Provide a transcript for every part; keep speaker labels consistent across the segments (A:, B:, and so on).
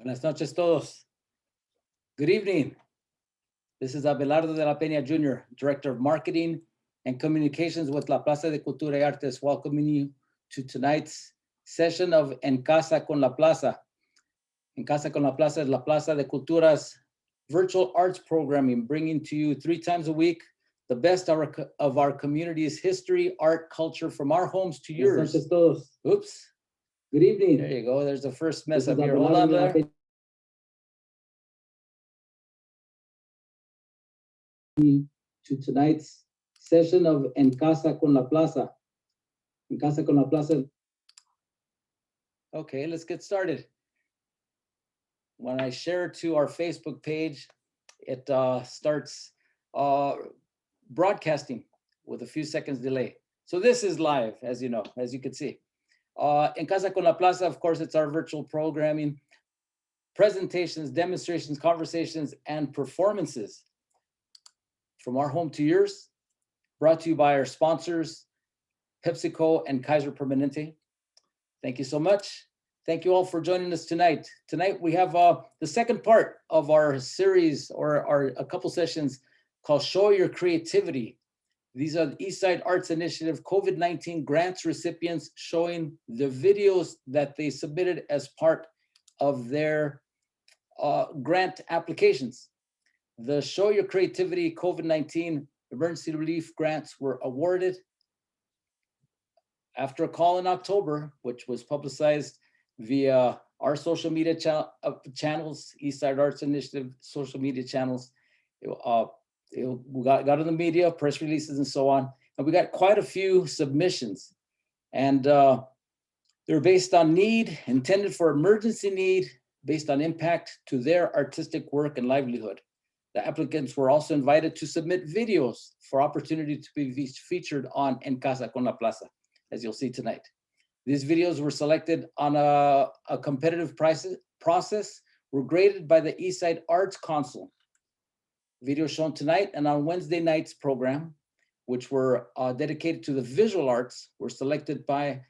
A: Buenas noches todos. Good evening. This is Abelardo de la Peña Jr., Director of Marketing and Communications with La Plaza de Cultura y Artes, welcoming you to tonight's session of En Casa con la Plaza. En Casa con la Plaza is La Plaza de Cultura's virtual arts programming, bringing to you 3 times a week the best of our community's history, art, culture, from our homes to yours.
B: Buenas noches todos.
A: Oops.
B: Good evening.
A: There you go. There's the first mess
B: This
A: up
B: is
A: here. Hold on
B: Abelardo de la
A: there.
B: To tonight's session of En Casa con la Plaza. En Casa con la Plaza.
A: Okay, let's get started. When I share to our Facebook page, it starts broadcasting with a few seconds delay. So this is live, as you know, as you can see. En Casa con la Plaza, of course, it's our virtual programming, presentations, demonstrations, conversations, and performances from our home to yours, brought to you by our sponsors, PepsiCo and Kaiser Permanente. Thank you so much. Thank you all for joining us tonight. Tonight we have the second part of our series, or a couple sessions called Show Your Creativity. These are the Eastside Arts Initiative COVID-19 grants recipients showing the videos that they submitted as part of their grant applications. The Show Your Creativity COVID-19 Emergency Relief Grants were awarded after a call in October, which was publicized via our social media channels, Eastside Arts Initiative social media channels. We got in the media, press releases, and so on. And we got quite a few submissions. And they're based on need, intended for emergency need, based on impact to their artistic work and livelihood. The applicants were also invited to submit videos for opportunity to be featured on En Casa con la Plaza, as you'll see tonight. These videos were selected on a competitive process, were graded by the Eastside Arts Council. Videos shown tonight and on Wednesday night's program, which were dedicated to the visual arts, were selected by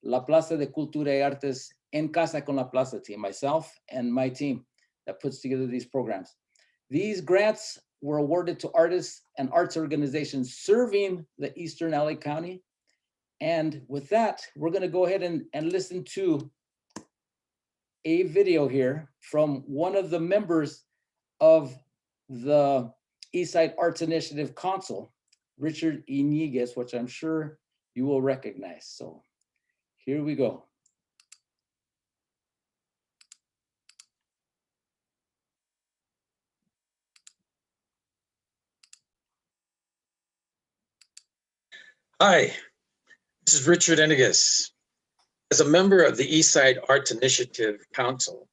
A: La Plaza de Cultura y Artes En Casa con la Plaza team, myself and my team that puts together these programs. These grants were awarded to artists and arts organizations serving the Eastern LA County. And with that, we're going to go ahead and listen to a video here from one of the members of the Eastside Arts Initiative Council, Richard Iniguez, which I'm sure you will recognize. So here we go.
C: Hi, this is Richard Iniguez. As a member of the Eastside Arts Initiative Council,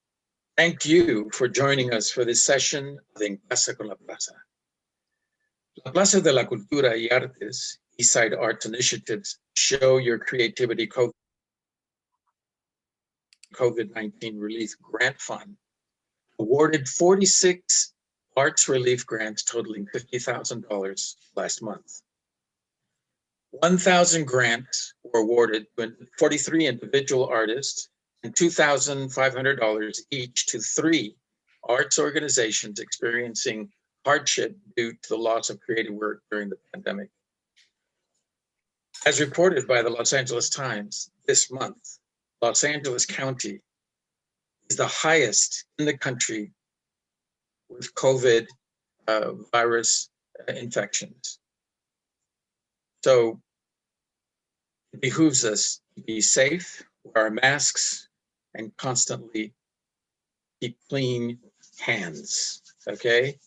C: thank you for joining us for this session of En Casa con la Plaza. La Plaza de la Cultura y Artes, Eastside Arts Initiatives Show Your Creativity COVID-19 Relief Grant Fund awarded 46 arts relief grants totaling $50,000 last month. 1,000 grants were awarded to 43 individual artists and $2,500 each to 3 arts organizations experiencing hardship due to the loss of creative work during the pandemic. As reported by the Los Angeles Times this month, Los Angeles County is the highest in the country with COVID virus infections. So it behooves us to be safe, wear our masks, and constantly keep clean hands, okay?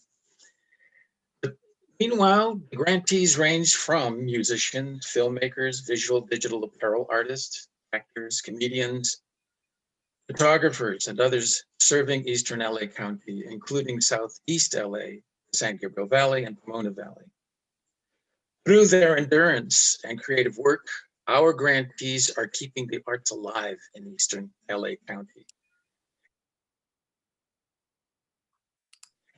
C: But meanwhile, the grantees range from musicians, filmmakers, visual, digital apparel artists, actors, comedians, photographers, and others serving Eastern LA County, including Southeast LA, San Gabriel Valley, and Pomona Valley. Through their endurance and creative work, our grantees are keeping the arts alive in Eastern LA County.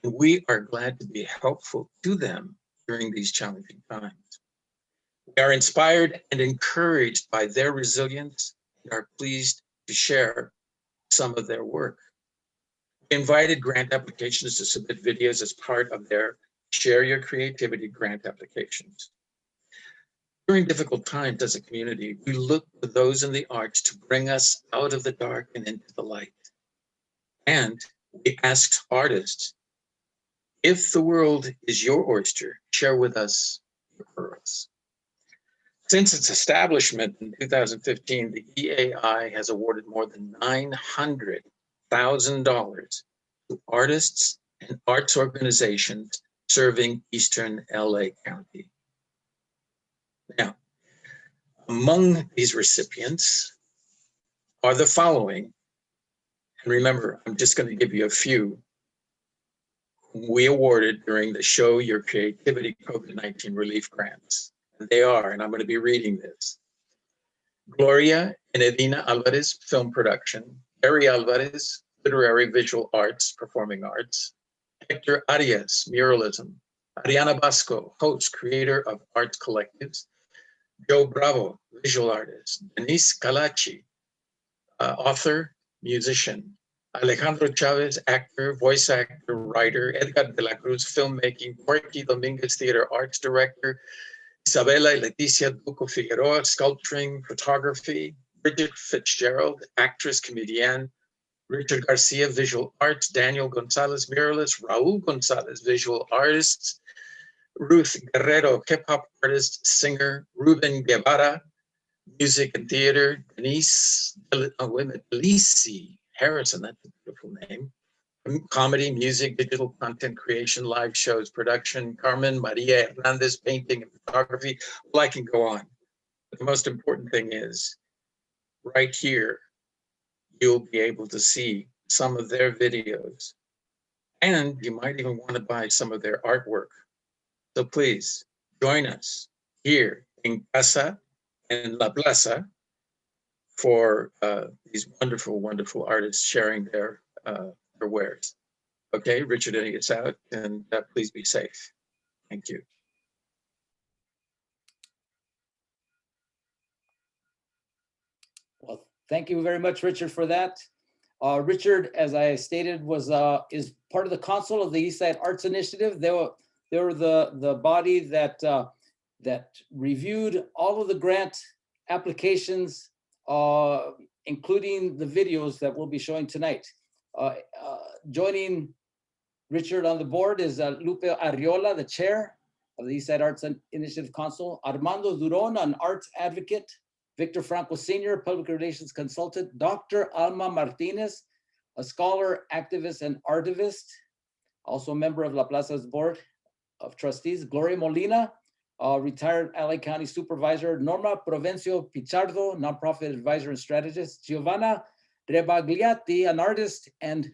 C: And we are glad to be helpful to them during these challenging times. We are inspired and encouraged by their resilience and are pleased to share some of their work. We invited grant applications to submit videos as part of their Share Your Creativity grant applications. During difficult times as a community, we look to those in the arts to bring us out of the dark and into the light. And we asked artists, if the world is your oyster, share with us your pearls. Since its establishment in 2015, the EAI has awarded more than $900,000 to artists and arts organizations serving Eastern LA County. Now, among these recipients are the following. And remember, I'm just going to give you a few we awarded during the Show Your Creativity COVID-19 Relief Grants. And they are, and I'm going to be reading this. Gloria and Edina Alvarez, Film Production. Gary Alvarez, Literary Visual Arts, Performing Arts. Hector Arias, Muralism. Ariana Bosco, host, creator of arts collectives. Joe Bravo, visual artist. Denise Calachi, author, musician. Alejandro Chavez, actor, voice actor, writer. Edgar de la Cruz, filmmaking. Jorge Dominguez, theater arts director. Isabella y Leticia Duco Figueroa, sculpturing, photography. Bridget Fitzgerald, actress, comedian. Richard Garcia, visual arts. Daniel Gonzalez, muralist. Raul Gonzalez, visual artist. Ruth Guerrero, hip-hop artist, singer. Ruben Guevara, music and theater. Delisie Harrison, that's a beautiful name. Comedy, music, digital content creation, live shows, production. Carmen Maria Hernandez, painting and photography. Well, I can go on. But the most important thing is, right here, you'll be able to see some of their videos. And you might even want to buy some of their artwork. So please join us here in Casa and La Plaza for these wonderful, wonderful artists sharing their wares. Okay, Richard, it's out, and please be safe. Thank you.
A: Well, thank you very much, Richard, for that. Richard, as I stated, is part of the council of the Eastside Arts Initiative. They were the body that reviewed all of the grant applications, including the videos that we'll be showing tonight. Joining Richard on the board is Lupe Arriola, the chair of the Eastside Arts Initiative Council, Armando Duron, an arts advocate, Victor Franco Sr., public relations consultant, Dr. Alma Martinez, a scholar, activist, and artivist, also a member of La Plaza's board of trustees, Gloria Molina, retired LA County supervisor, Norma Provencio Pichardo, nonprofit advisor and strategist, Giovanna Rebagliati, an artist, and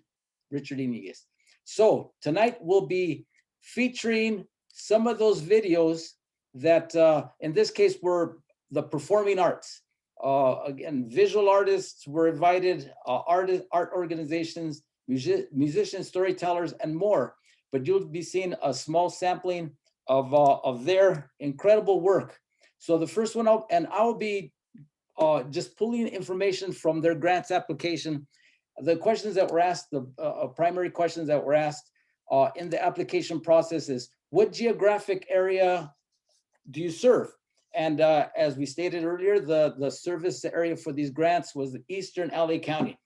A: Richard Iniguez. So tonight we'll be featuring some of those videos that in this case were the performing arts. Again, visual artists were invited, art organizations, musicians, storytellers, and more. But you'll be seeing a small sampling of their incredible work. So the first one, I'll be just pulling information from their grants application. The questions that were asked, the primary questions that were asked in the application process is, what geographic area do you serve? And as we stated earlier, the service area for these grants was the Eastern LA County.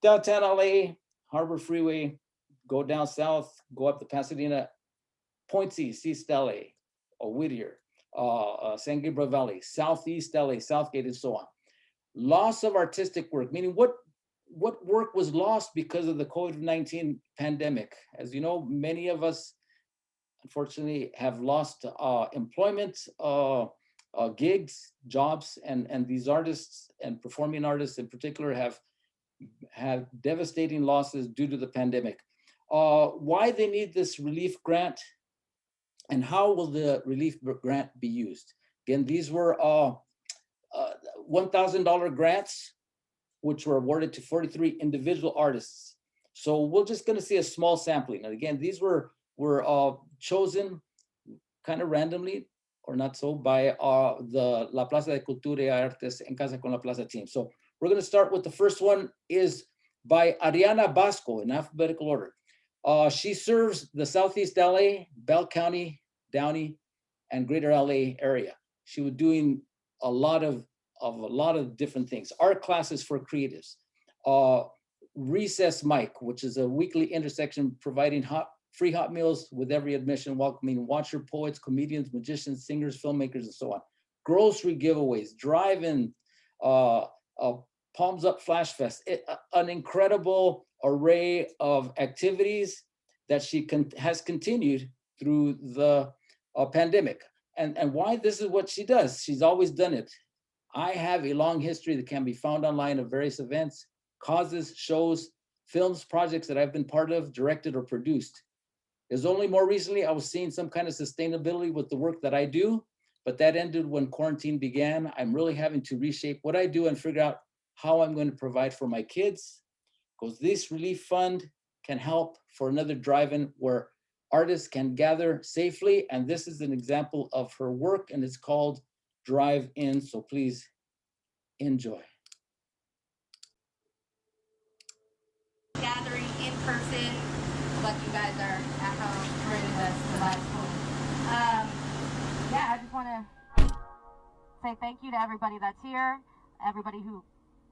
A: Downtown LA, Harbor Freeway, go down south, go up to Pasadena, Points East, East LA, or Whittier, San Gabriel Valley, Southeast LA, Southgate, and so on. Loss of artistic work, meaning what work was lost because of the COVID-19 pandemic? As you know, many of us, unfortunately, have lost employment, gigs, jobs, and these artists and performing artists in particular have had devastating losses due to the pandemic. Why they need this relief grant and how will the relief grant be used? Again, these were $1,000 grants, which were awarded to 43 individual artists. So we're just going to see a small sampling. And again, these were chosen kind of randomly or not so by the La Plaza de Cultura y Artes en Casa con La Plaza team. So we're going to start with the first one is by Ariana Bosco in alphabetical order. She serves the Southeast LA, Bell County, Downey, and Greater LA area. She was doing a lot of different things. Art classes for creatives. Recess Mic, which is a weekly intersection providing free hot meals with every admission, welcoming watcher, poets, comedians, magicians, singers, filmmakers, and so on. Grocery giveaways, drive-in, Palms Up Flash Fest, an incredible array of activities that she has continued through the pandemic. And why this is what she does. She's always done it. I have a long history that can be found online of various events, causes, shows, films, projects that I've been part of, directed, or produced. It's only more recently I was seeing some kind of sustainability with the work that I do, but that ended when quarantine began. I'm really having to reshape what I do and figure out how I'm going to provide for my kids, because this relief fund can help for another drive-in where artists can gather safely. And this is an example of her work, and it's called Drive-In. So please enjoy.
D: Gathering in person, but you guys are at home joining us for live school. Yeah, I just want to say thank you to everybody that's here, everybody who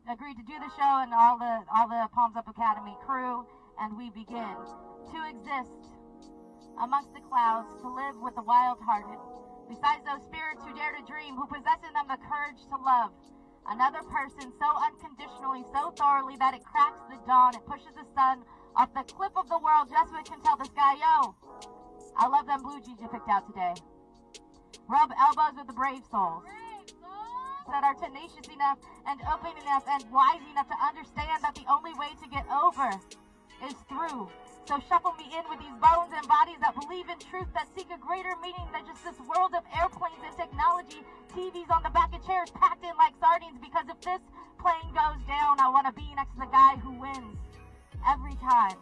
D: agreed to do the show, and all the Palms Up Academy crew. And we begin to exist amongst the clouds, to live with the wild-hearted, besides those spirits who dare to dream, who possess in them the courage to love another person so unconditionally, so thoroughly that it cracks the dawn, it pushes the sun off the cliff of the world just so it can tell the sky, yo, I love them blue jeans you picked out today. Rub elbows with the brave souls that are tenacious enough and open enough and wise enough to understand that the only way to get over is through. So shuffle me in with these bones and bodies that believe in truth, that seek a greater meaning than just this world of airplanes and technology, TVs on the back of chairs packed in like sardines, because if this plane goes down, I want to be next to the guy who wins every time,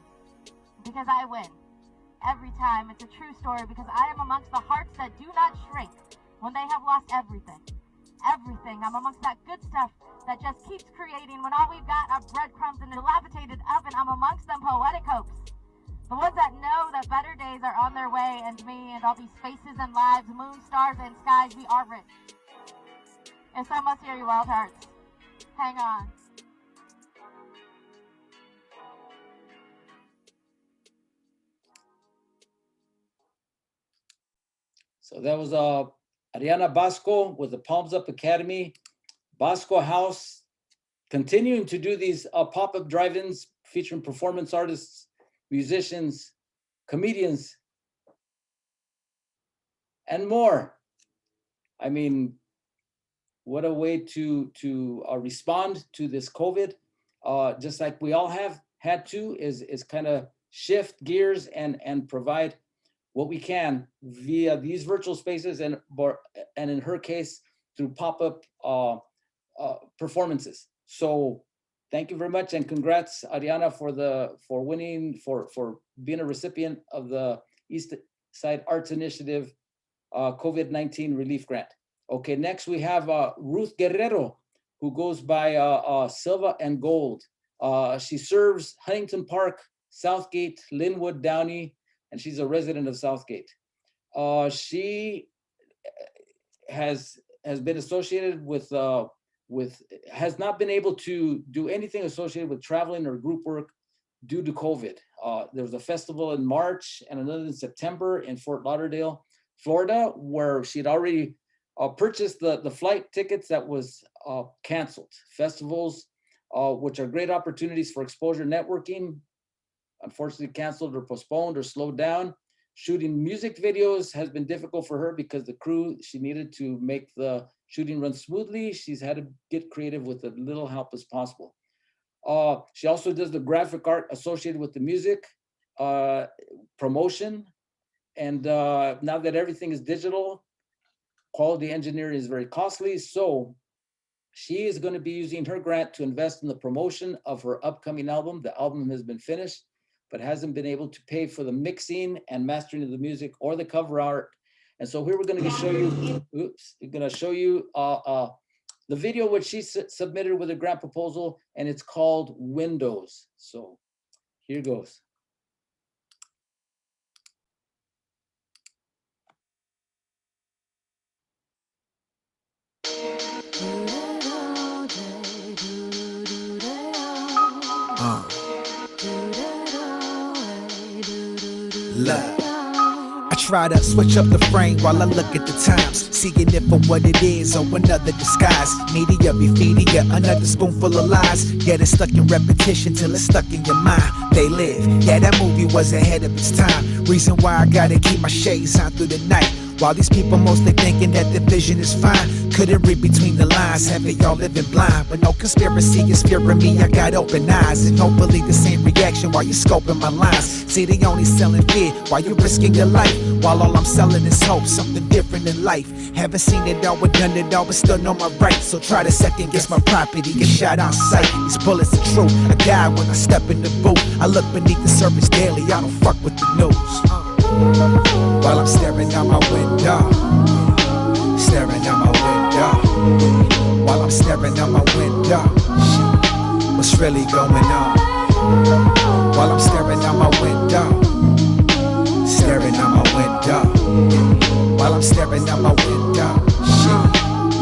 D: because I win every time. It's a true story, because I am amongst the hearts that do not shrink when they have lost everything. Everything. I'm amongst that good stuff that just keeps creating when all we've got are breadcrumbs in a dilapidated oven. I'm amongst them poetic hopes. The ones that know that better days are on their way, and me and all these faces and lives, moon, stars, and skies, we are rich. It's almost here, you wild hearts. Hang on.
A: So that was Ariana Bosco with the Palms Up Academy, Bosco House, continuing to do these pop-up drive-ins featuring performance artists, musicians, comedians, and more. I mean, what a way to respond to this COVID, just like we all have had to, is kind of shift gears and provide what we can via these virtual spaces, and in her case, through pop-up performances. So thank you very much, and congrats, Ariana, for winning, for being a recipient of the Eastside Arts Initiative COVID-19 Relief Grant. Okay, next we have Ruth Guerrero, who goes by Silvandgold. She serves Huntington Park, Southgate, Linwood, Downey, and she's a resident of Southgate. She has been associated with has not been able to do anything associated with traveling or group work due to COVID. There was a festival in March and another in September in Fort Lauderdale, Florida, where she'd already purchased the flight tickets that was canceled. Festivals, which are great opportunities for exposure networking, unfortunately canceled or postponed or slowed down. Shooting music videos has been difficult for her because the crew she needed to make the shooting run smoothly. She's had to get creative with as little help as possible. She also does the graphic art associated with the music promotion. And now that everything is digital, quality engineering is very costly. So she is going to be using her grant to invest in the promotion of her upcoming album. The album has been finished, but hasn't been able to pay for the mixing and mastering of the music or the cover art. And so here we're going to show you, we're going to show you the video which she submitted with a grant proposal, and it's called Windows. So here goes.
E: Love. I try to switch up the frame while I look at the times, seeing it for what it is or another disguise. Media be feeding you another spoonful of lies. Get it stuck in repetition till it's stuck in your mind. They live, yeah, that movie was ahead of its time. Reason why I gotta keep my shades on through the night. While these people mostly thinking that the vision is fine, couldn't read between the lines, having y'all living blind. But no conspiracy is fearing me, I got open eyes. And hopefully the same reaction while you're scoping my lines. See, they only selling fear while you're risking your life, while all I'm selling is hope, something different in life. Haven't seen it all, but done it all, but still know my rights. So try to second guess my property, get shot on sight. These bullets are true, I die when I step in the booth. I look beneath the surface daily, I don't fuck with the news. While I'm staring out my window, staring out my window. While I'm staring out my window, what's really going on? While I'm staring out my window, staring out my window. While I'm staring out my window,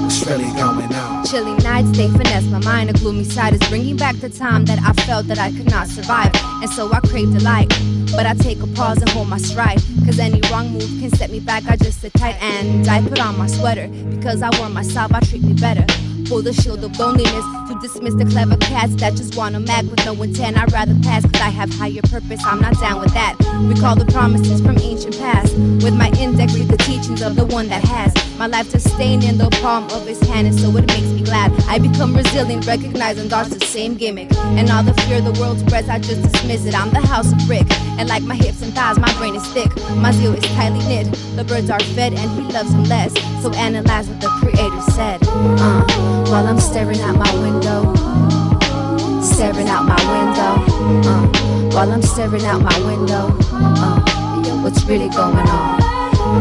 E: what's really going on?
F: Chilly nights, they finesse my mind. A gloomy side is bringing back the time that I felt that I could not survive. And so I crave delight, but I take a pause and hold my stride. Cause any wrong move can set me back, I just sit tight and I put on my sweater. Because I warn myself, I treat me better. Pull the shield of loneliness to dismiss the clever cats that just wanna mag with no intent. I'd rather pass cause I have higher purpose, I'm not down with that. Recall the promises from ancient past. With my index read the teachings of the one that has my life sustained in the palm of his hand. And so it makes me glad I become resilient, recognize and dodge the same gimmick. And all the fear the world spreads, I just dismiss it. I'm the house of brick, and like my hips and thighs, my brain is thick. My zeal is tightly knit, the birds are fed and he loves them less. So analyze what the creator said. While I'm staring out my window, staring out my window. While I'm staring out my window, what's really going on?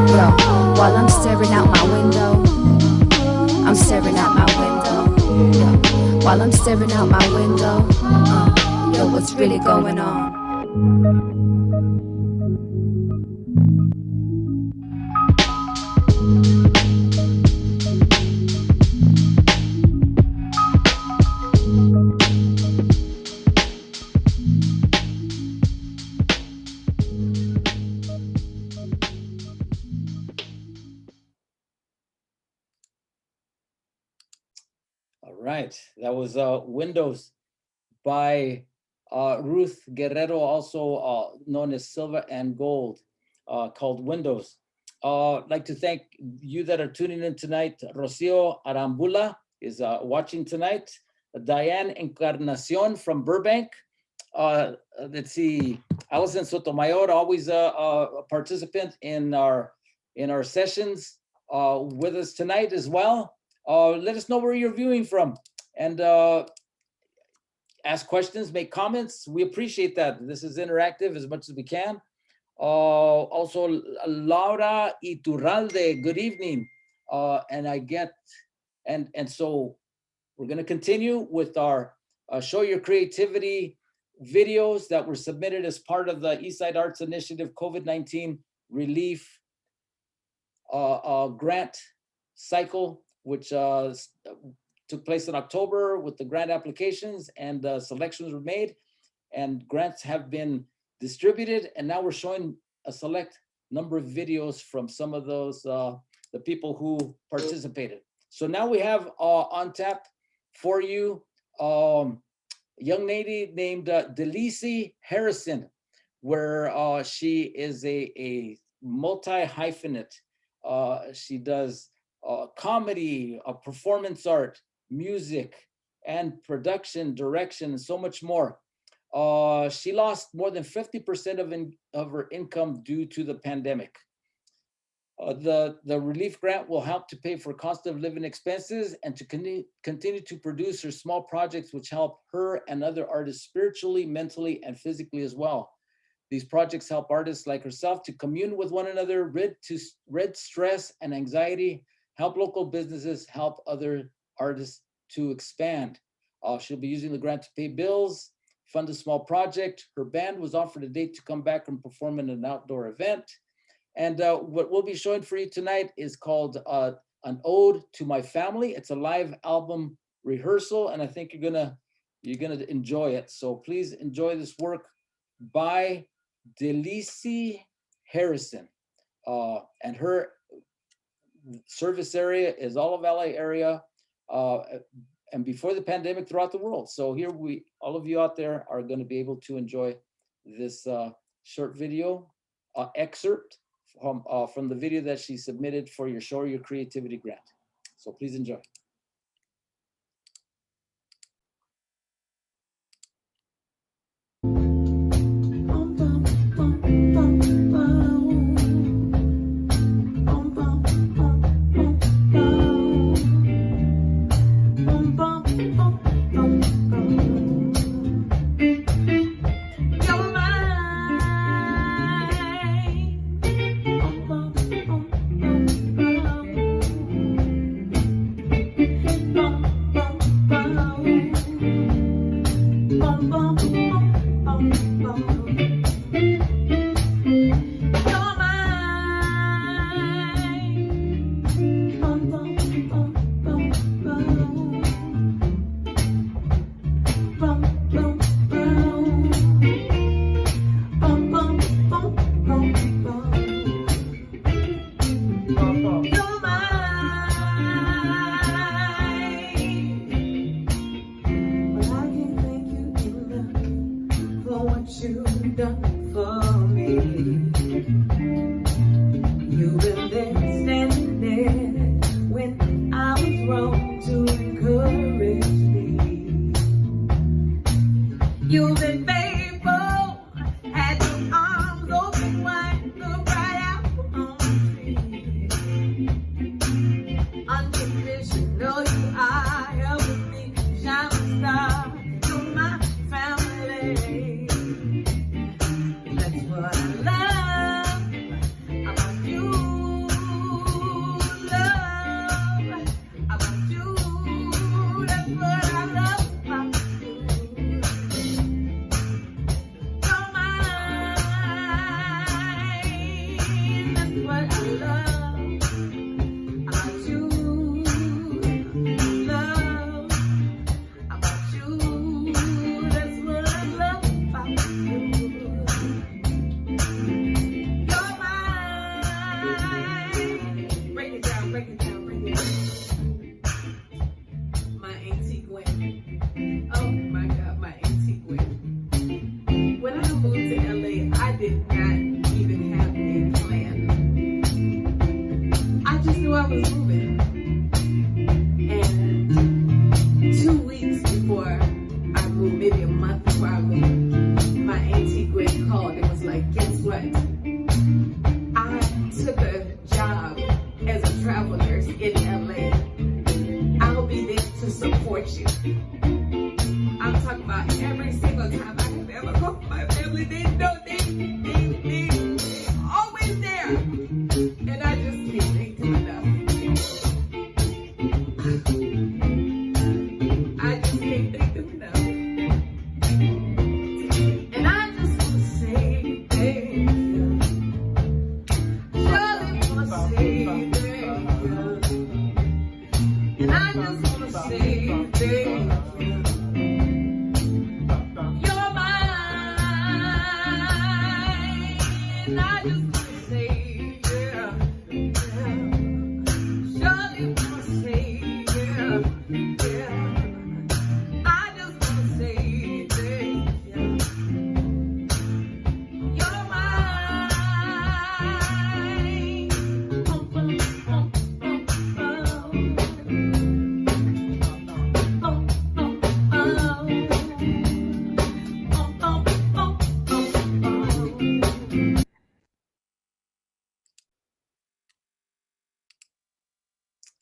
F: Yo, while I'm staring out my window, I'm staring out my window. Yo, while I'm staring out my window, yo, what's really going on?
A: All right, that was Windows by Ruth Guerrero, also known as Silvandgold, called Windows. I'd like to thank you that are tuning in tonight. Rocio Arambula is watching tonight. Diane Encarnacion from Burbank. Let's see, Allison Sotomayor, always a participant in our sessions, with us tonight as well. Let us know where you're viewing from, and ask questions, make comments. We appreciate that. This is interactive as much as we can. Also, Laura Iturralde, good evening. And so we're going to continue with our Show Your Creativity videos that were submitted as part of the Eastside Arts Initiative COVID-19 Relief Grant cycle, which took place in October with the grant applications, and selections were made and grants have been distributed. And now we're showing a select number of videos from some of those, the people who participated. So now we have on tap for you a young lady named Delisie Harrison, where she is a multi-hyphenate. She does comedy, performance art, music, and production, direction, and so much more. She lost more than 50% of her income due to the pandemic. The relief grant will help to pay for cost of living expenses and to continue to produce her small projects, which help her and other artists spiritually, mentally, and physically as well. These projects help artists like herself to commune with one another, rid stress and anxiety, help local businesses, help other artist to expand. She'll be using the grant to pay bills, fund a small project. Her band was offered a date to come back and perform in an outdoor event. And what we'll be showing for you tonight is called An Ode to My Family. It's a live album rehearsal, and I think you're gonna enjoy it. So please enjoy this work by Delisie Harrison. And her service area is all of LA area, and before the pandemic throughout the world. So here all of you out there are going to be able to enjoy this short video excerpt from the video that she submitted for your Show Your Creativity grant. So please enjoy.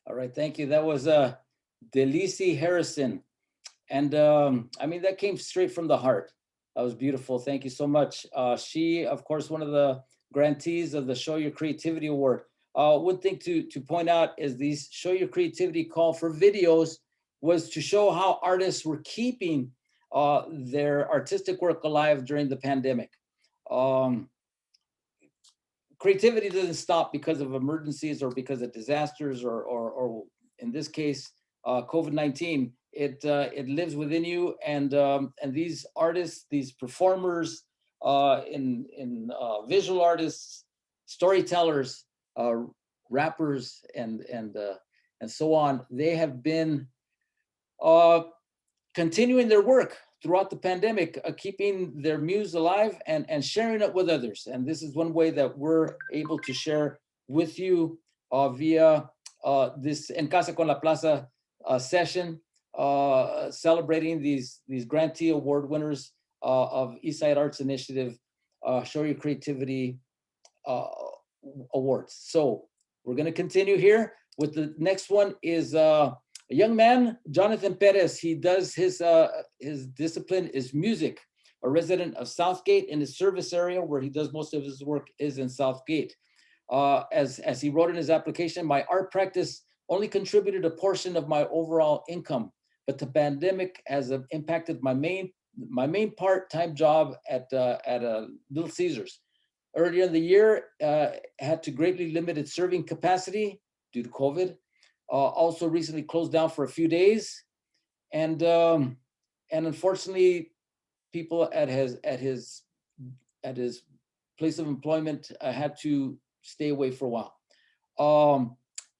A: All right, thank you. That was Delisie Harrison. And I mean, that came straight from the heart. That was beautiful. Thank you so much. She, of course, one of the grantees of the Show Your Creativity Award. One thing to point out is these Show Your Creativity call for videos was to show how artists were keeping their artistic work alive during the pandemic. Creativity doesn't stop because of emergencies or because of disasters or in this case, COVID-19. It lives within you, and these artists, these performers, in visual artists, storytellers, rappers, and so on, they have been continuing their work throughout the pandemic, keeping their muse alive and sharing it with others. And this is one way that we're able to share with you via this En Casa con la Plaza session, celebrating these Grantee Award winners of Eastside Arts Initiative Show Your Creativity Awards. So we're gonna continue here with the next one is a young man, Jonathan Perez. He does his discipline is music, a resident of Southgate, in his service area where he does most of his work is in Southgate. As he wrote in his application, my art practice only contributed a portion of my overall income, but the pandemic has impacted my main part-time job at Little Caesars. Earlier in the year, had to greatly limit its serving capacity due to COVID. Also recently closed down for a few days, and unfortunately, people at his place of employment had to stay away for a while.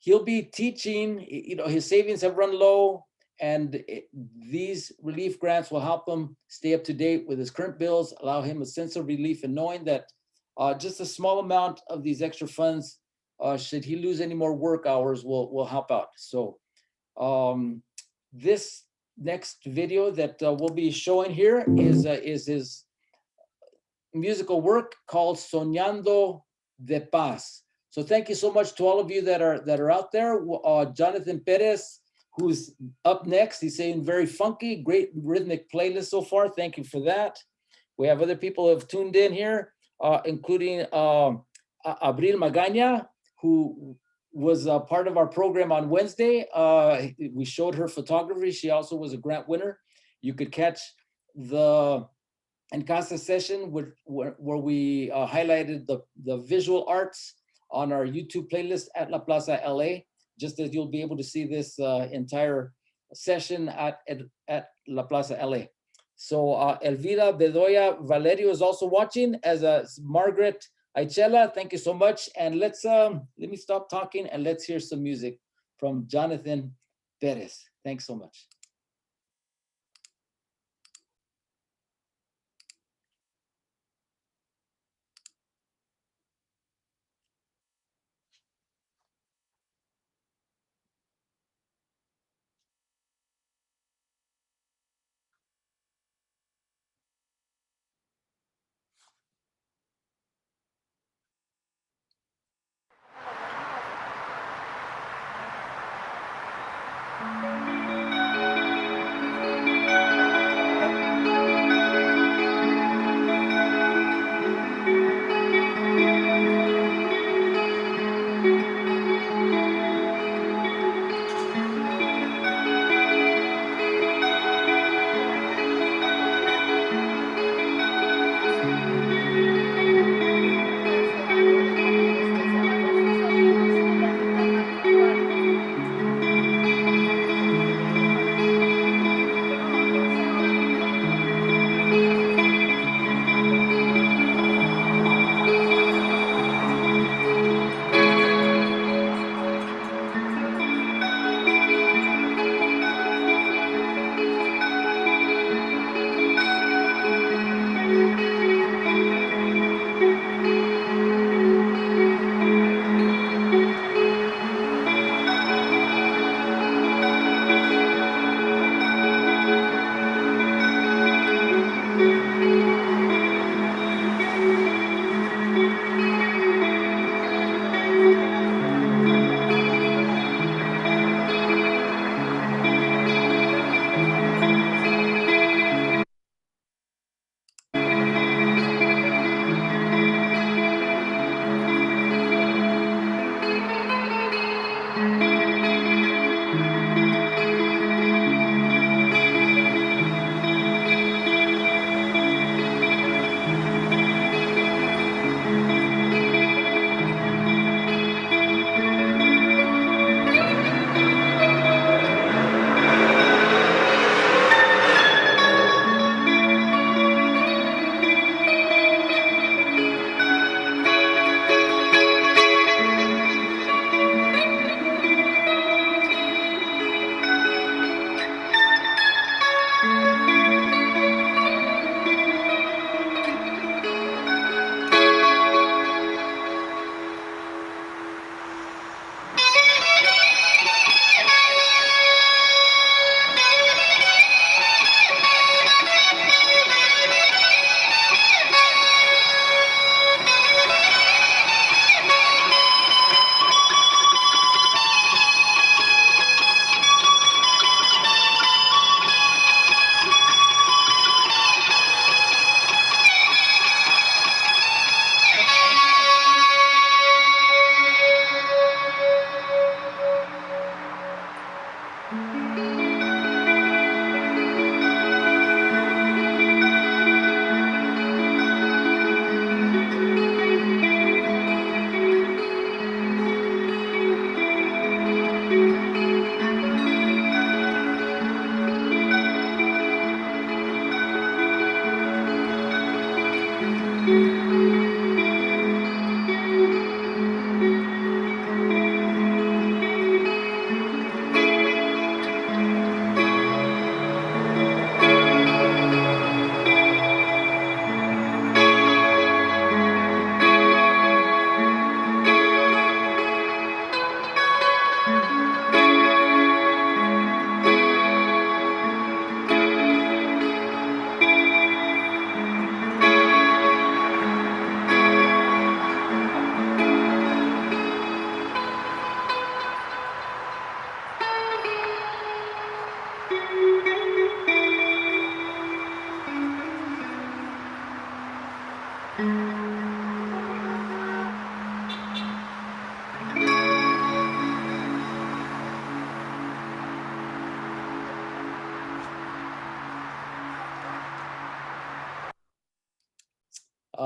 A: He'll be teaching. You know, his savings have run low, and these relief grants will help him stay up to date with his current bills, allow him a sense of relief in knowing that just a small amount of these extra funds, should he lose any more work hours, will help out. So this next video that we'll be showing here is his musical work called Soñando de Paz. So thank you so much to all of you that are out there. Jonathan Perez, who's up next, he's saying very funky, great rhythmic playlist so far. Thank you for that. We have other people who have tuned in here, including Abril Magaña, who was a part of our program on Wednesday. We showed her photography. She also was a grant winner. You could catch the En Casa session where we highlighted the visual arts on our YouTube playlist at La Plaza LA, just as you'll be able to see this entire session at La Plaza LA. So Elvira Bedoya Valerio is also watching, as Margaret Aichela. Thank you so much. And let me stop talking and let's hear some music from Jonathan Perez. Thanks so much.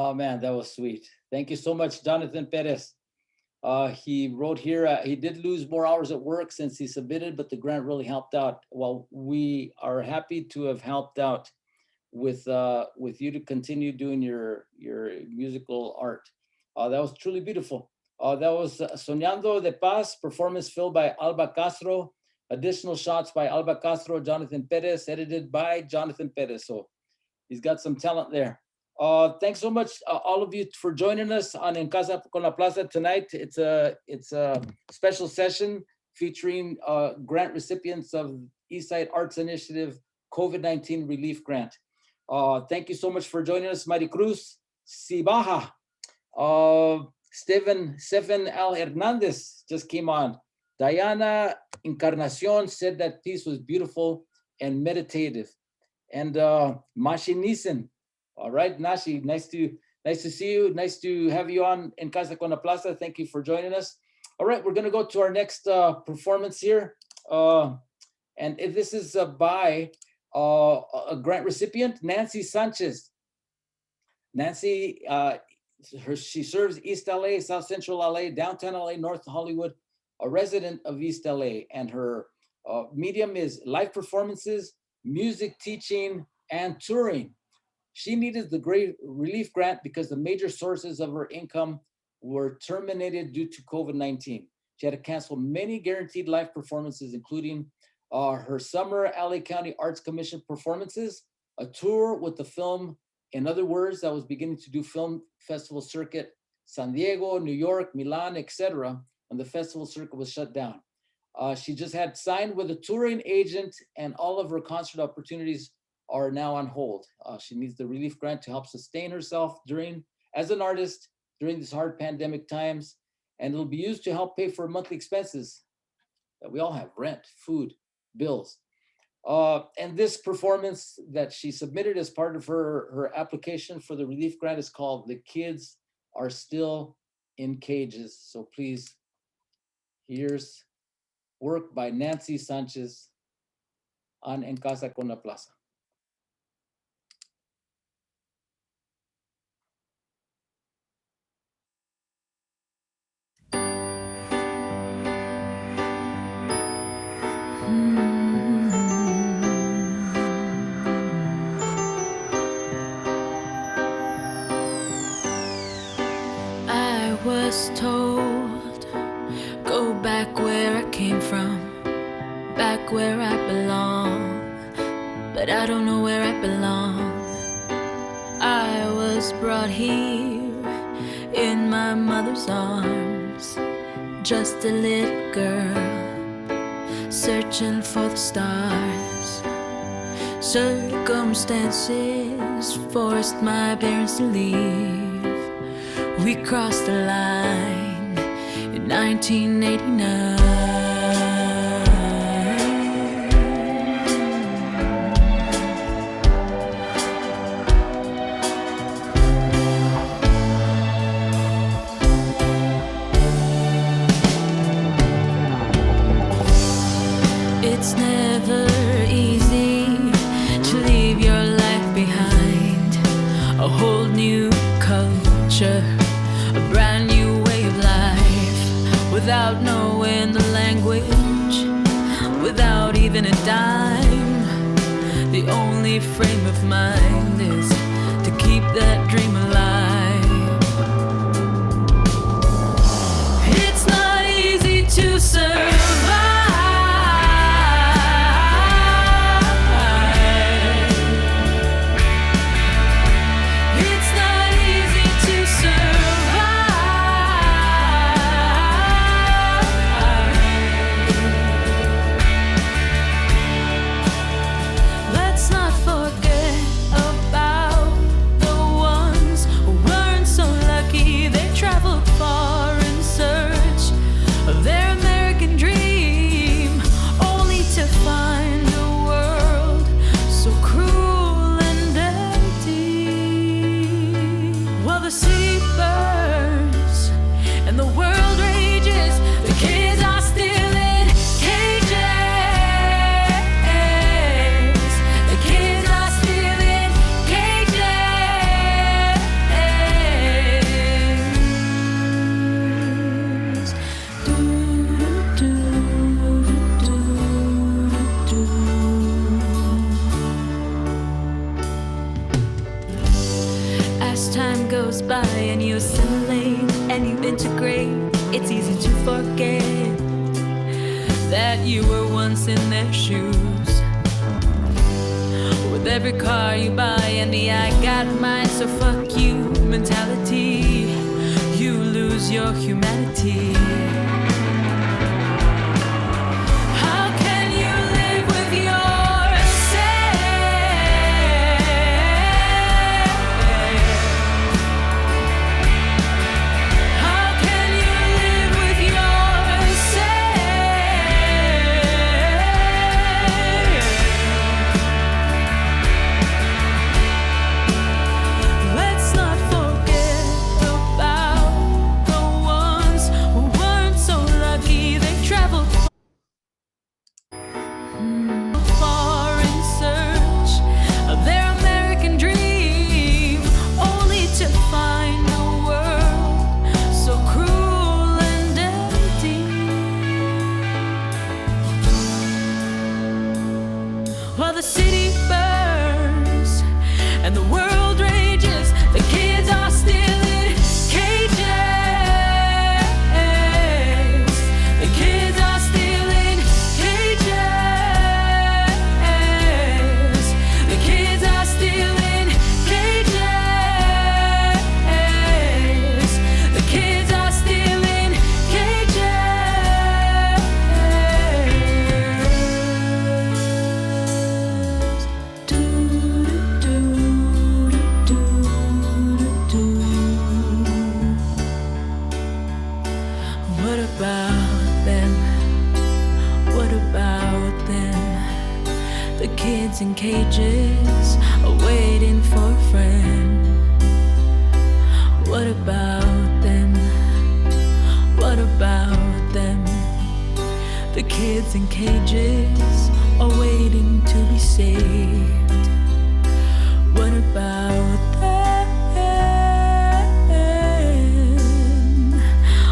A: Oh man, that was sweet. Thank you so much, Jonathan Perez. He wrote here, he did lose more hours at work since he submitted, but the grant really helped out. Well, we are happy to have helped out with you to continue doing your musical art. That was truly beautiful. That was Soñando de Paz, performance filled by Alba Castro. Additional shots by Alba Castro, Jonathan Perez, edited by Jonathan Perez. So he's got some talent there. Thanks so much, all of you, for joining us on En Casa con la Plaza tonight. It's a special session featuring grant recipients of Eastside Arts Initiative COVID-19 Relief Grant. Thank you so much for joining us, Maricruz Cibaja. Stephen L. Hernandez just came on. Diana Encarnacion said that piece was beautiful and meditative. And Mashi Nissen. All right, Nashi, nice to see you. Nice to have you on En Casa con la Plaza. Thank you for joining us. All right, we're gonna go to our next performance here. And this is by a grant recipient, Nancy Sanchez. Nancy, she serves East LA, South Central LA, Downtown LA, North Hollywood, a resident of East LA. And her medium is live performances, music teaching, and touring. She needed the Great Relief Grant because the major sources of her income were terminated due to COVID-19. She had to cancel many guaranteed live performances, including her summer LA County Arts Commission performances, a tour with the film, in other words, that was beginning to do film festival circuit, San Diego, New York, Milan, etc., when the festival circuit was shut down. She just had signed with a touring agent, and all of her concert opportunities are now on hold. She needs the relief grant to help sustain herself as an artist during these hard pandemic times, and it'll be used to help pay for monthly expenses that we all have: rent, food, bills. And this performance that she submitted as part of her application for the relief grant is called "The Kids Are Still in Cages." So please, here's work by Nancy Sanchez on En Casa con la Plaza.
G: I was told, go back where I came from, back where I belong, but I don't know where I belong. I was brought here in my mother's arms, just a little girl, searching for the stars. Circumstances forced my parents to leave. We crossed the line in 1989. It's never easy to leave your life behind, a whole new culture, a brand new way of life, without knowing the language, without even a dime. The only frame of mind is to keep that dream alive. It's not easy to survive. you were once in their shoes. With every car you buy and the I got mine, so fuck you mentality, you lose your humanity. How can you live with yourself? How can you live with yourself? Let's not forget about the ones who weren't so lucky. They traveled far in search of their American dream, only to find a world so cruel and empty. While the city burns and the world rages, the kids are still in cages. The kids are still in cages. The kids are still in cages. The kids are still in cages. What about them? What about them? The kids in cages are waiting for a friend. What about them? What about them? The kids in cages are waiting to be saved. What about them?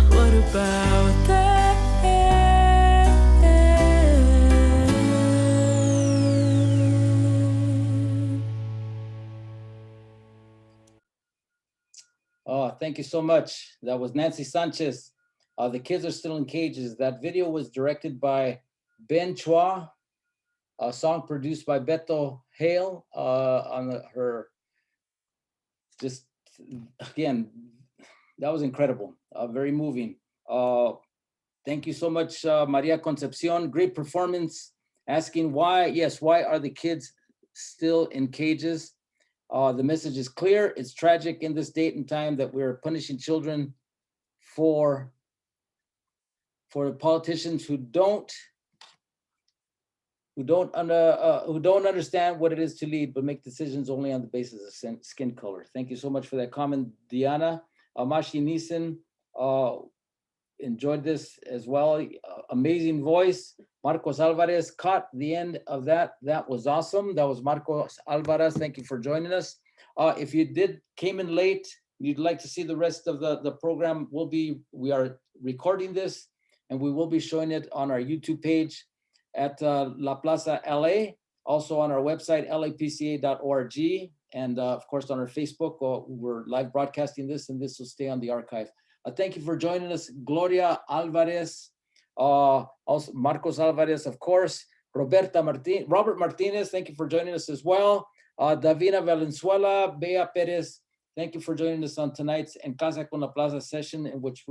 G: What about them?
A: Oh, thank you so much. That was Nancy Sanchez. The kids are still in cages. That video was directed by Ben Chua, a song produced by Beto Hale on her. Just again, that was incredible. Very moving. Thank you so much, Maria Concepcion. Great performance. Asking why, yes, why are the kids still in cages? The message is clear. It's tragic in this date and time that we're punishing children for politicians who don't understand what it is to lead, but make decisions only on the basis of skin color. Thank you so much for that comment, Diana. Mashi Neeson enjoyed this as well. Amazing voice. Marcos Alvarez caught the end of that. That was awesome. That was Marcos Alvarez. Thank you for joining us. If you came in late, you'd like to see the rest of the program, we are recording this and we will be showing it on our YouTube page at La Plaza LA, also on our website, lapca.org, and of course on our Facebook. We're live broadcasting this, and this will stay on the archive. Thank you for joining us, Gloria Alvarez, also Marcos Alvarez, of course, Robert Martinez, thank you for joining us as well. Davina Valenzuela, Bea Perez, thank you for joining us on tonight's En Casa con la Plaza session, in which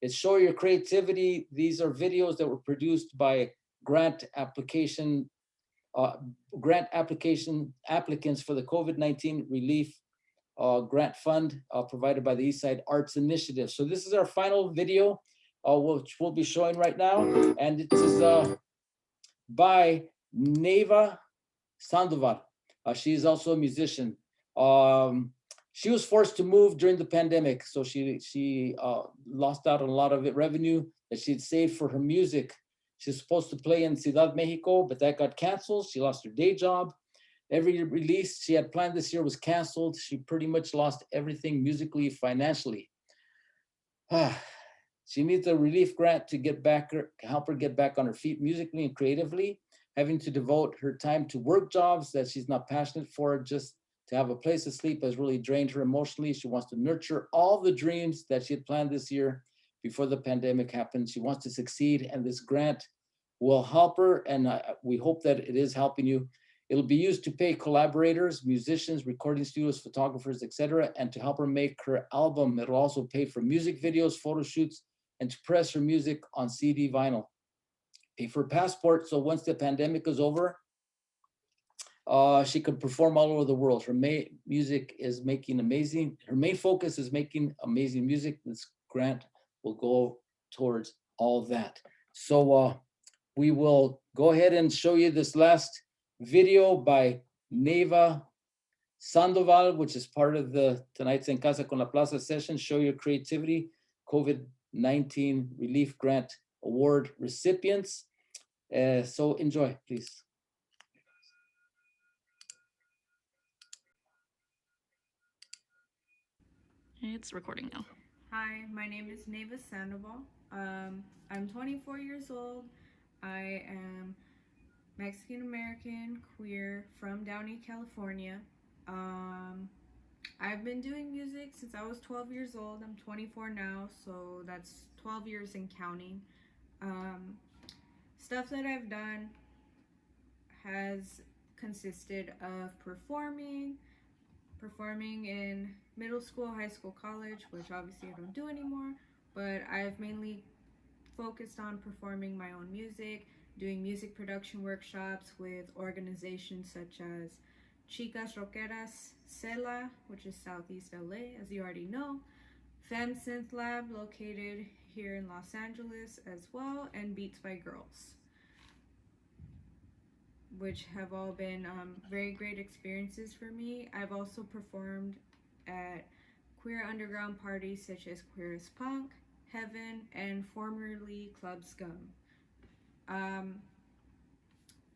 A: it's Show Your Creativity. These are videos that were produced by grant applications for the COVID-19 Relief Grant Fund provided by the Eastside Arts Initiative. So this is our final video, which we'll be showing right now. And it is by Neyva Sandoval. She is also a musician. She was forced to move during the pandemic, so she lost out on a lot of revenue that she'd saved for her music. She's supposed to play in Ciudad Mexico, but that got canceled. She lost her day job. Every release she had planned this year was canceled. She pretty much lost everything musically, financially. She needs a relief grant to help her get back on her feet musically and creatively, having to devote her time to work jobs that she's not passionate for. Just to have a place to sleep has really drained her emotionally. She wants to nurture all the dreams that she had planned this year before the pandemic happened. She wants to succeed, and this grant will help her, and we hope that it is helping you. It'll be used to pay collaborators, musicians, recording studios, photographers, etc., and to help her make her album. It'll also pay for music videos, photo shoots, and to press her music on CD vinyl. Pay for passport, so once the pandemic is over, she could perform all over the world. Her main music is making amazing, her main focus is making amazing music. This grant will go towards all of that. So we will go ahead and show you this last video by Neyva Sandoval, which is part of the tonight's En Casa con la Plaza session, Show Your Creativity, COVID-19 Relief Grant Award recipients. So enjoy, please.
H: It's recording now.
I: Hi, my name is Neyva Sandoval. I'm 24 years old. I am Mexican American, queer, from Downey, California. I've been doing music since I was 12 years old. I'm 24 now, so that's 12 years and counting. Stuff that I've done has consisted of performing in middle school, high school, college, which obviously I don't do anymore, but I've mainly focused on performing my own music, doing music production workshops with organizations such as Chicas Rockeras Cela, which is Southeast LA, as you already know, Femme Synth Lab, located here in Los Angeles as well, and Beats by Girls, which have all been very great experiences for me. I've also performed at queer underground parties such as Queer as Punk, Heaven, and formerly Club Scum.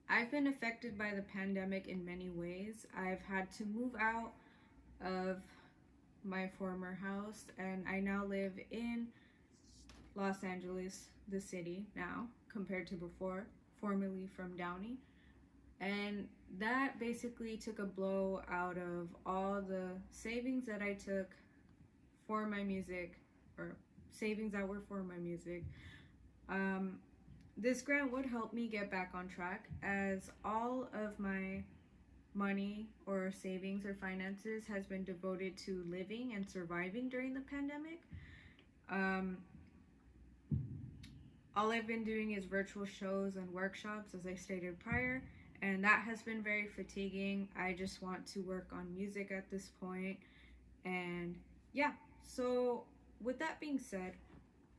I: I've been affected by the pandemic in many ways. I've had to move out of my former house, and I now live in Los Angeles, the city now, compared to before, formerly from Downey. And that basically took a blow out of all the savings that I took for my music, or savings that were for my music. This grant would help me get back on track, as all of my money or savings or finances has been devoted to living and surviving during the pandemic. All I've been doing is virtual shows and workshops, as I stated prior, and that has been very fatiguing. I just want to work on music at this point. And yeah, so with that being said,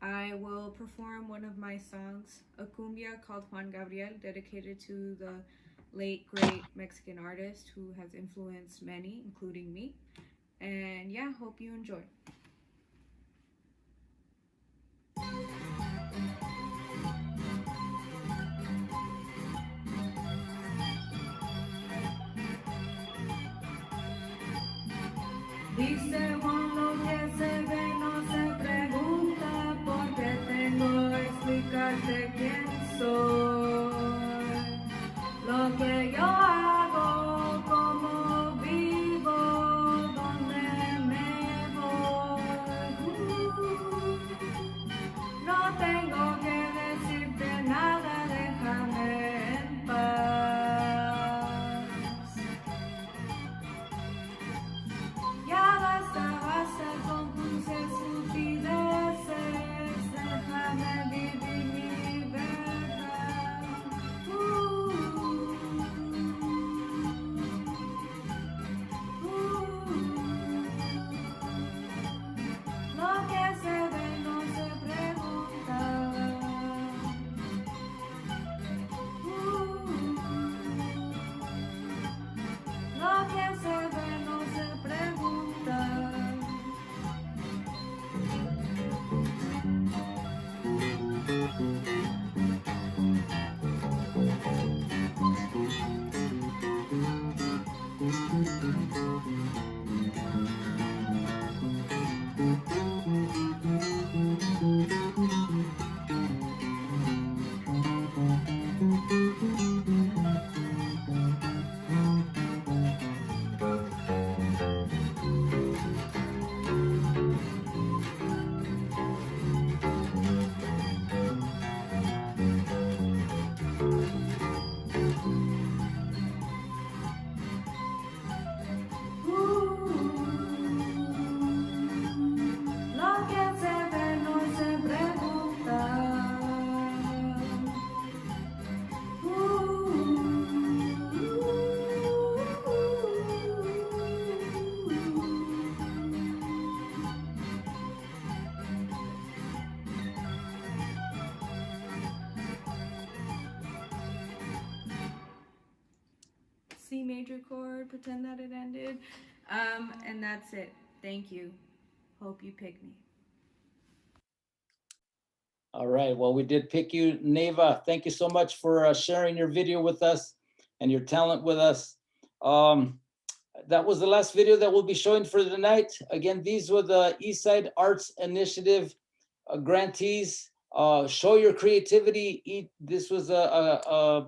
I: I will perform one of my songs, a cumbia called Juan Gabriel, dedicated to the late great Mexican artist who has influenced many, including me. And yeah, hope you enjoy. Dice Juan, lo que se ve no se pregunta, porque tengo que explicarte quién soy. Lo que yo hago, cómo vivo, dónde me voy. No tengo que decirte nada, déjame en paz. Ya basta con tus estupideces, déjame vivir mi verdad. C major chord, pretend that it ended. And that's it. Thank you. Hope you pick me.
A: All right, well, we did pick you, Neyva. Thank you so much for sharing your video with us and your talent with us. That was the last video that we'll be showing for tonight. Again, these were the Eastside Arts Initiative grantees. Show your creativity. This was a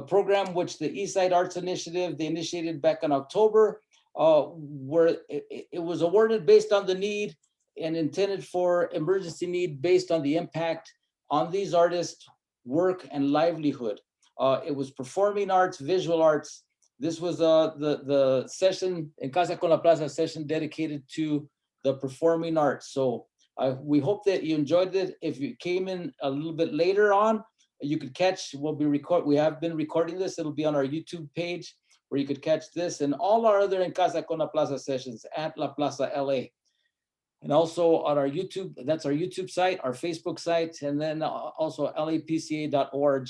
A: program which the Eastside Arts Initiative, they initiated back in October, where it was awarded based on the need and intended for emergency need based on the impact on these artists' work and livelihood. It was performing arts, visual arts. This was the session, En Casa con la Plaza session dedicated to the performing arts. So we hope that you enjoyed it. If you came in a little bit later on, you could catch, we have been recording this. It'll be on our YouTube page where you could catch this and all our other En Casa con la Plaza sessions at La Plaza LA. And also on our YouTube, that's our YouTube site, our Facebook site, and then also lapca.org.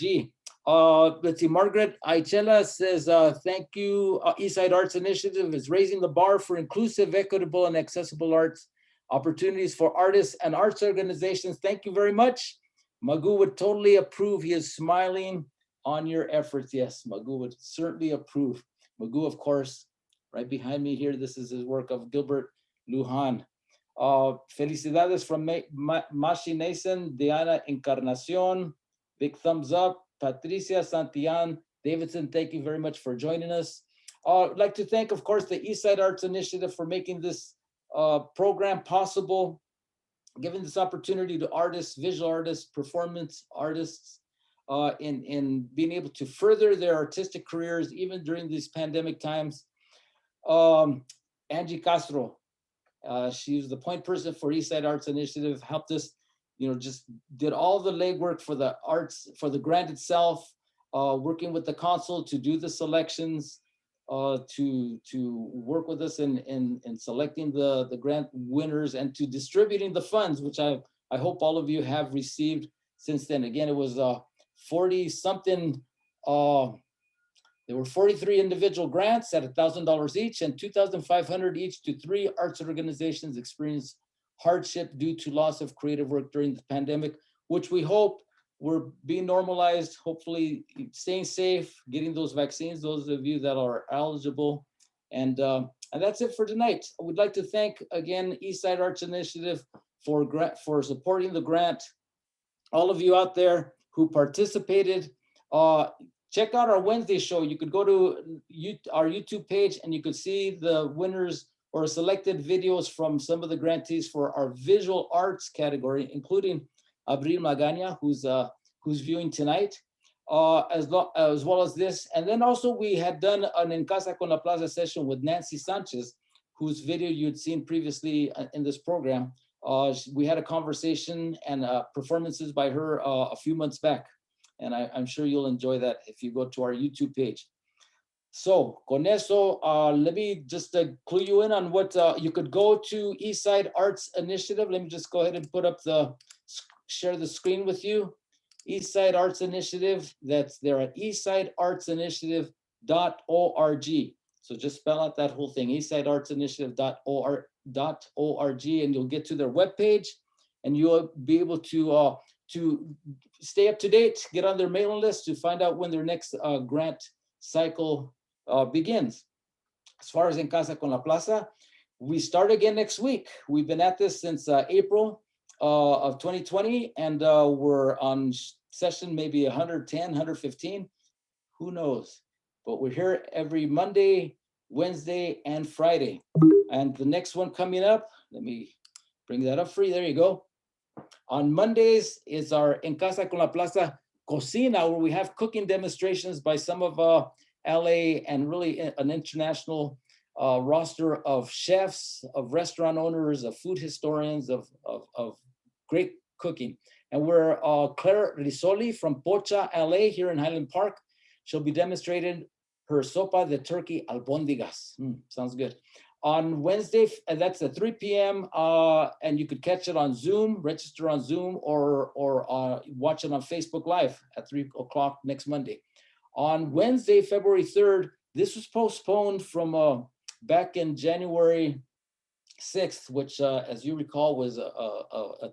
A: Let's see, Margaret Aichela says, thank you. Eastside Arts Initiative is raising the bar for inclusive, equitable, and accessible arts opportunities for artists and arts organizations. Thank you very much. Magoo would totally approve. He is smiling on your efforts. Yes, Magoo would certainly approve. Magoo, of course, right behind me here, this is his work of Gilbert Lujan. Felicidades from Mashi Nason, Diana Encarnacion, big thumbs up. Patricia Santillan Davidson, thank you very much for joining us. I'd like to thank, of course, the Eastside Arts Initiative for making this program possible, giving this opportunity to artists, visual artists, performance artists, in being able to further their artistic careers, even during these pandemic times. Angie Castro, she's the point person for Eastside Arts Initiative, helped us, just did all the legwork for the arts, for the grant itself, working with the council to do the selections, to work with us in selecting the grant winners and to distributing the funds, which I hope all of you have received since then. Again, it was 40 something, there were 43 individual grants at $1,000 each and $2,500 each to 3 arts organizations experienced hardship due to loss of creative work during the pandemic, which we hope we're being normalized, hopefully staying safe, getting those vaccines, those of you that are eligible. And that's it for tonight. I would like to thank again, Eastside Arts Initiative for supporting the grant. All of you out there who participated, check out our Wednesday show. You could go to our YouTube page and you could see the winners or selected videos from some of the grantees for our visual arts category, including Abril Magana, who's viewing tonight, as well as this. And then also we had done an En Casa con la Plaza session with Nancy Sanchez, whose video you'd seen previously in this program. We had a conversation and performances by her a few months back. And I'm sure you'll enjoy that if you go to our YouTube page. So, con eso, let me just clue you in on what you could go to Eastside Arts Initiative. Let me just go ahead and put up share the screen with you. Eastside Arts Initiative, that's there at eastsideartsinitiative.org. So just spell out that whole thing, eastsideartsinitiative.org, and you'll get to their webpage and you'll be able to stay up to date, get on their mailing list to find out when their next grant cycle begins. As far as En Casa con la Plaza, we start again next week. We've been at this since April of 2020, and we're on session maybe 110, 115, who knows? But we're here every Monday, Wednesday, and Friday. And the next one coming up, let me bring that up for you. There you go. On Mondays is our En Casa con la Plaza Cocina, where we have cooking demonstrations by some of LA and really an international roster of chefs, of restaurant owners, of food historians, of great cooking. And we're Claire Risoli from Pocha, LA, here in Highland Park. She'll be demonstrating her sopa de turkey albondigas. Sounds good. On Wednesday, that's at 3 p.m. And you could catch it on Zoom, register on Zoom, or watch it on Facebook Live at 3 o'clock next Monday. On Wednesday, February 3rd, This was postponed from back in January 6th, which, as you recall, was a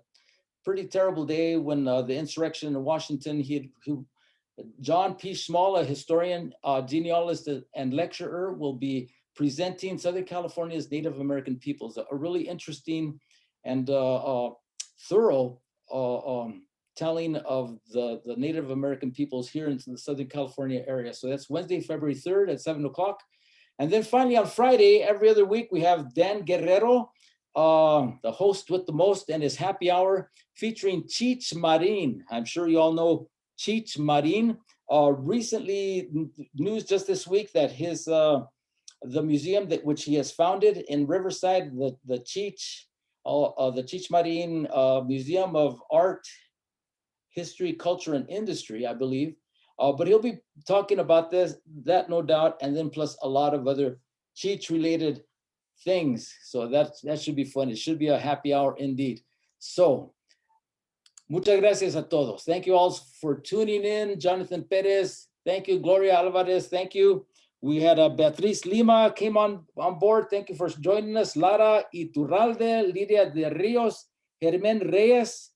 A: pretty terrible day when the insurrection in Washington. John P. Small, a historian, genealogist, and lecturer, will be presenting Southern California's Native American peoples, a really interesting and thorough telling of the Native American peoples here in the Southern California area. So that's Wednesday, February 3rd at 7 o'clock. And then finally on Friday, every other week, we have Dan Guerrero, the host with the most, and his happy hour featuring Cheech Marin. I'm sure you all know Cheech Marin. Recently, news just this week that his the museum which he has founded in Riverside, the Cheech Marin Museum of Art, History, Culture, and Industry, I believe. But he'll be talking about that no doubt, and then plus a lot of other Cheech-related things. So that should be fun. It should be a happy hour indeed. So, muchas gracias a todos. Thank you all for tuning in. Jonathan Perez, thank you. Gloria Alvarez, thank you. We had Beatriz Lima came on board. Thank you for joining us. Lara Iturralde, Lidia de Rios, Germán Reyes.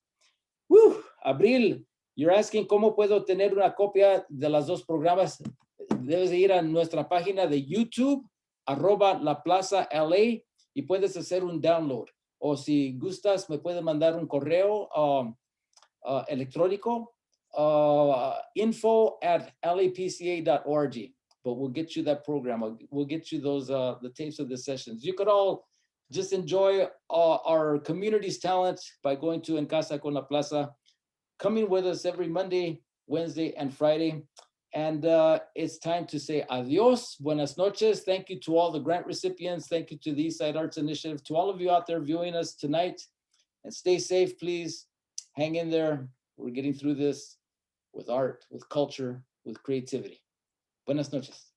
A: Woo! Abril, you're asking cómo puedo tener una copia de las dos programas. Debes de ir a nuestra página de YouTube, @LaPlazaLA, y puedes hacer un download. O si gustas, me puedes mandar un correo electrónico, info@lapca.org. But we'll get you that program. We'll get you those the tapes of the sessions. You could all just enjoy our community's talent by going to En Casa con la Plaza, coming with us every Monday, Wednesday, and Friday. And it's time to say adios, buenas noches. Thank you to all the grant recipients. Thank you to the Eastside Arts Initiative, to all of you out there viewing us tonight. And stay safe, please. Hang in there. We're getting through this with art, with culture, with creativity. Buenas noches.